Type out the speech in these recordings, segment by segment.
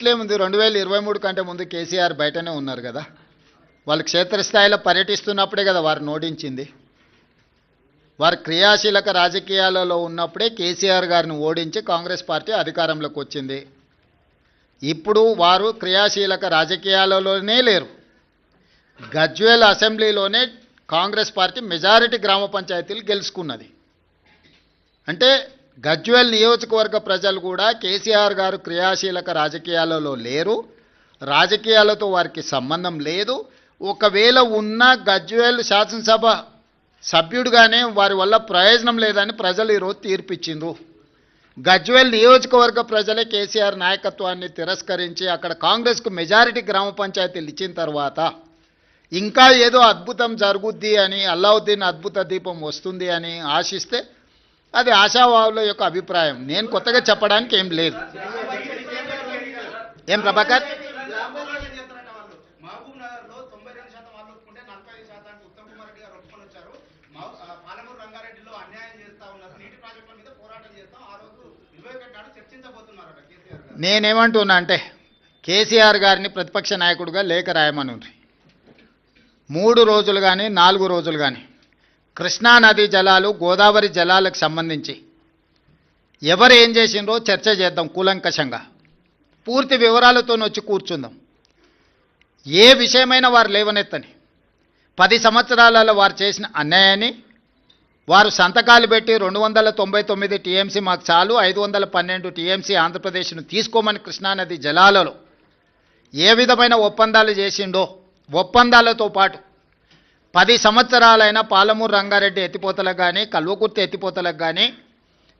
ఇట్లేముంది 2023 కంటే ముందు కేసీఆర్ బయటనే ఉన్నారు కదా. వాళ్ళు క్షేత్రస్థాయిలో పర్యటిస్తున్నప్పుడే కదా వారు ఓడించింది. వారు క్రియాశీలక రాజకీయాలలో ఉన్నప్పుడే కేసీఆర్ గారిని ఓడించి కాంగ్రెస్ పార్టీ అధికారంలోకి వచ్చింది. ఇప్పుడు వారు క్రియాశీలక రాజకీయాలలోనే లేరు. గజ్వేల్ అసెంబ్లీలోనే కాంగ్రెస్ పార్టీ మెజారిటీ గ్రామ పంచాయతీలు గెలుచుకున్నది. అంటే గజ్వేల్ నియోజకవర్గ ప్రజలు కూడా కేసీఆర్ గారు క్రియాశీలక రాజకీయాలలో లేరు, రాజకీయాలతో వారికి సంబంధం లేదు. ఒకవేళ ఉన్న గజ్వేల్ శాసనసభ సభ్యుడిగానే వారి వల్ల ప్రయోజనం లేదని ప్రజలు ఈరోజు తీర్పిచ్చిండ్రు. గజ్వేల్ నియోజకవర్గ ప్రజలే కేసీఆర్ నాయకత్వాన్ని తిరస్కరించి అక్కడ కాంగ్రెస్కు మెజారిటీ గ్రామ పంచాయతీలు ఇచ్చిన తర్వాత ఇంకా ఏదో అద్భుతం జరుగుద్ది అని, అల్లావుద్దీన్ అద్భుత దీపం వస్తుంది అని ఆశిస్తే అది ఆశావాహుల యొక్క అభిప్రాయం. నేను కొత్తగా చెప్పడానికి ఏం లేదు. ఏం ప్రభాకర్? నేనేమంటున్నా అంటే కేసీఆర్ గారిని ప్రతిపక్ష నాయకుడిగా లేఖ రాయమని 3 రోజులు కానీ 4 రోజులు కానీ కృష్ణానదీ జలాలు గోదావరి జలాలకు సంబంధించి ఎవరు ఏం చేసిండ్రో చర్చ చేద్దాం కూలంకషంగా. పూర్తి వివరాలతో వచ్చి కూర్చుందాం. ఏ విషయమైనా వారు లేవనెత్తని 10 సంవత్సరాలలో వారు చేసిన అన్యాయాన్ని వారు సంతకాలు పెట్టి 299 టీఎంసీ మాకు చాలు, 512 టీఎంసీ ఆంధ్రప్రదేశ్ను తీసుకోమని కృష్ణానది జలాలలో ఏ విధమైన ఒప్పందాలు చేసిండో, ఒప్పందాలతో పాటు 10 సంవత్సరాలైన పాలమూరు రంగారెడ్డి ఎత్తిపోతలకు కానీ, కల్వకుర్తి ఎత్తిపోతలకు కానీ,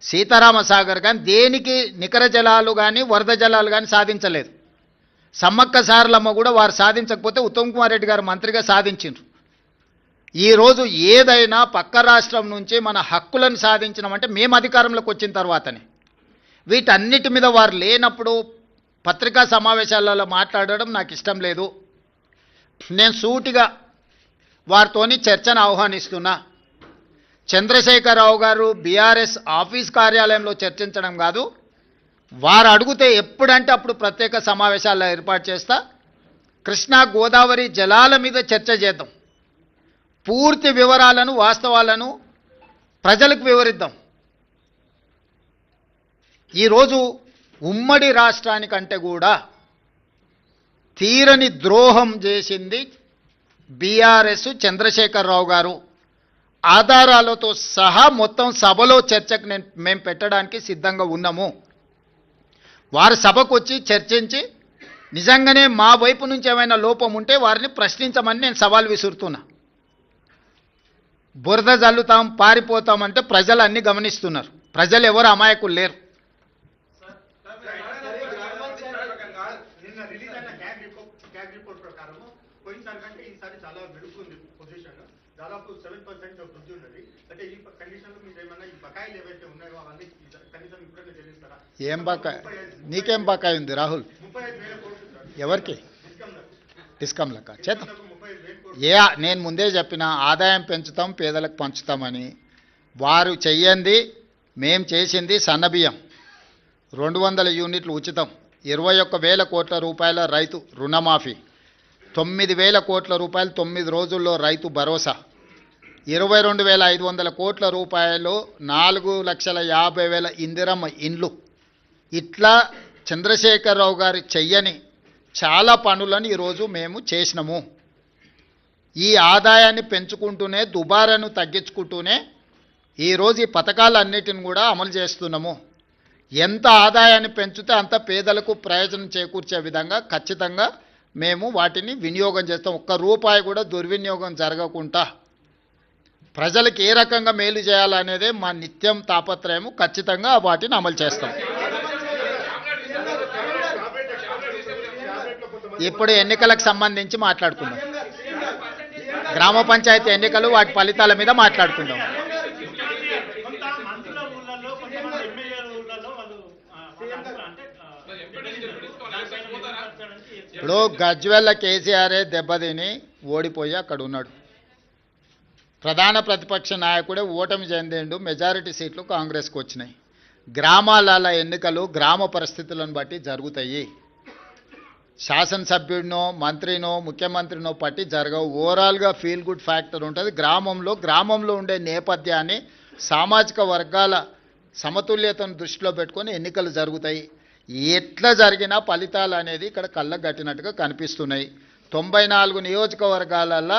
సీతారామసాగర్ కానీ దేనికి నికర జలాలు కానీ వరద జలాలు కానీ సాధించలేదు. సమ్మక్క సారలమ్మ కూడా వారు సాధించకపోతే ఉత్తమ్ కుమార్ రెడ్డి గారు మంత్రిగా సాధించిండ్రు. ఈరోజు ఏదైనా పక్క రాష్ట్రం నుంచి మన హక్కులను సాధించినామంటే మేము అధికారంలోకి వచ్చిన తర్వాతనే. వీటన్నిటి మీద వారు లేనప్పుడు పత్రికా సమావేశాలలో మాట్లాడడం నాకు ఇష్టం లేదు. నేను సూటిగా వారితోని చర్చను ఆహ్వానిస్తున్నా. చంద్రశేఖరరావు గారు బీఆర్ఎస్ ఆఫీస్ కార్యాలయంలో చర్చించడం కాదు, వారు అడిగితే ఎప్పుడంటే అప్పుడు ప్రత్యేక సమావేశాలు ఏర్పాటు చేస్తా. కృష్ణా గోదావరి జలాల మీద చర్చ చేద్దాం. పూర్తి వివరాలను వాస్తవాలను ప్రజలకు వివరిద్దాం. ఈరోజు ఉమ్మడి రాష్ట్రానికంటే కూడా తీరని ద్రోహం చేసింది బీఆర్ఎస్ చంద్రశేఖరరావు గారు. ఆధారాలతో సహా మొత్తం సభలో చర్చకు మేము పెట్టడానికి సిద్ధంగా ఉన్నాము. వారు సభకు వచ్చి చర్చించి నిజంగానే మా వైపు నుంచి ఏమైనా లోపం ఉంటే వారిని ప్రశ్నించమని నేను సవాల్ విసురుతున్నా. బురద జల్లుతాం పారిపోతామంటే ప్రజలు అన్ని గమనిస్తున్నారు. ప్రజలు ఎవరు అమాయకులు లేరు. ఏం బకాయి? నీకేం బకాయి ఉంది రాహుల్? ఎవరికి? డిస్కమ్లక చేద్దాం. నేను ముందే చెప్పిన ఆదాయం పెంచుతాం పేదలకు పంచుతామని. వారు చెయ్యంది మేం చేసింది సన్నబియ్యం 200 యూనిట్లు ఉచితం, 21,000 కోట్ల రూపాయల రైతు రుణమాఫీ, 9,000 కోట్ల రూపాయలు 9 రోజుల్లో రైతు భరోసా, 22,500 కోట్ల రూపాయలు 4,50,000 ఇందిరమ్మ ఇండ్లు. ఇట్లా చంద్రశేఖరరావు గారు చెయ్యని చాలా పనులను ఈరోజు మేము చేసినాము. ఈ ఆదాయాన్ని పెంచుకుంటూనే దుబారాను తగ్గించుకుంటూనే ఈరోజు ఈ పథకాలన్నిటిని కూడా అమలు చేస్తున్నాము. ఎంత ఆదాయాన్ని పెంచితే అంత పేదలకు ప్రయోజనం చేకూర్చే విధంగా ఖచ్చితంగా మేము వాటిని వినియోగం చేస్తాం. ఒక్క రూపాయి కూడా దుర్వినియోగం జరగకుండా ప్రజలకు ఏ రకంగా మేలు చేయాలనేదే మా నిత్యం తాపత్రయము. ఖచ్చితంగా వాటిని అమలు చేస్తాం. ఇప్పుడు ఎన్నికలకు సంబంధించి మాట్లాడుకుందాం. గ్రామ పంచాయతీ ఎన్నికలు వాటి ఫలితాల మీద మాట్లాడుకుందాం. ఇప్పుడు గజ్వేల్ల కేసీఆరే దెబ్బతిని ఓడిపోయి అక్కడ ఉన్నాడు. ప్రధాన ప్రతిపక్ష నాయకుడే ఓటమి చెందిండు. మెజారిటీ సీట్లు కాంగ్రెస్కి వచ్చినాయి. గ్రామాల ఎన్నికలు గ్రామ పరిస్థితులను బట్టి జరుగుతాయి. శాసనసభ్యుడినో మంత్రినో ముఖ్యమంత్రినో పట్టి జరగవు. ఓవరాల్గా ఫీల్ గుడ్ ఫ్యాక్టర్ ఉంటుంది. గ్రామంలో ఉండే నేపథ్యాన్ని, సామాజిక వర్గాల సమతుల్యతను దృష్టిలో పెట్టుకొని ఎన్నికలు జరుగుతాయి. ఎట్లా జరిగినా ఫలితాలు అనేది ఇక్కడ కళ్ళకు కట్టినట్టుగా కనిపిస్తున్నాయి. 94 నియోజకవర్గాలలో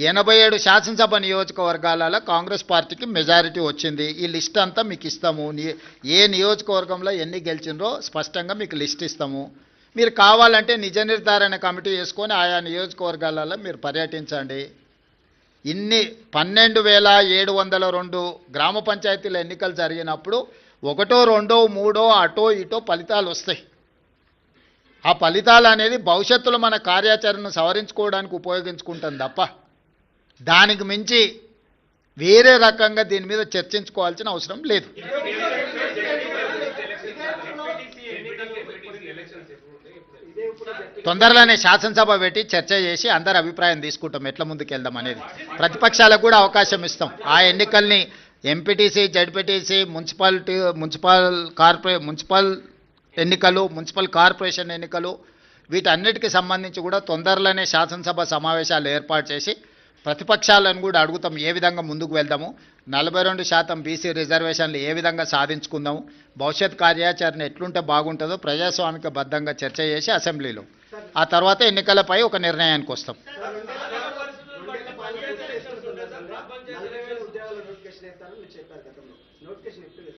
87 శాసనసభ నియోజకవర్గాలలో కాంగ్రెస్ పార్టీకి మెజారిటీ వచ్చింది. ఈ లిస్ట్ అంతా మీకు ఇస్తాము. ఏ నియోజకవర్గంలో ఎన్ని గెలిచినరో స్పష్టంగా మీకు లిస్ట్ ఇస్తాము. మీరు కావాలంటే నిజ నిర్ధారణ కమిటీ వేసుకొని ఆయా నియోజకవర్గాలలో మీరు పర్యటించండి. ఇన్ని 12,702 గ్రామ పంచాయతీల ఎన్నికలు జరిగినప్పుడు 1, 2, 3 అటో ఇటో ఫలితాలు వస్తాయి. ఆ ఫలితాలు అనేది భవిష్యత్తులో మన కార్యాచరణను సవరించుకోవడానికి ఉపయోగించుకుంటాం తప్ప దానికి మించి వేరే రకంగా దీని మీద చర్చించుకోవాల్సిన అవసరం లేదు. తొందరలోనే శాసనసభ పెట్టి చర్చ చేసి అందరి అభిప్రాయం తీసుకుంటాం ఎట్లా ముందుకు వెళ్దాం అనేది. ప్రతిపక్షాలకు కూడా అవకాశం ఇస్తాం. ఆ ఎన్నికల్ని ఎంపీటీసీ, జడ్పీటీసీ, మున్సిపల్ ఎన్నికలు, మున్సిపల్ కార్పొరేషన్ ఎన్నికలు వీటన్నిటికీ సంబంధించి కూడా తొందరలోనే శాసనసభ సమావేశాలు ఏర్పాటు చేసి ప్రతిపక్షాలను కూడా అడుగుతాం ఏ విధంగా ముందుకు వెళ్దాము, 42% బీసీ రిజర్వేషన్లు ఏ విధంగా సాధించుకుందాము, భవిష్యత్ కార్యాచరణ ఎట్లుంటే బాగుంటుందో ప్రజాస్వామిక బద్ధంగా చర్చ చేసి అసెంబ్లీలో ఆ తర్వాత ఎన్నికలపై ఒక నిర్ణయానికి వస్తాం.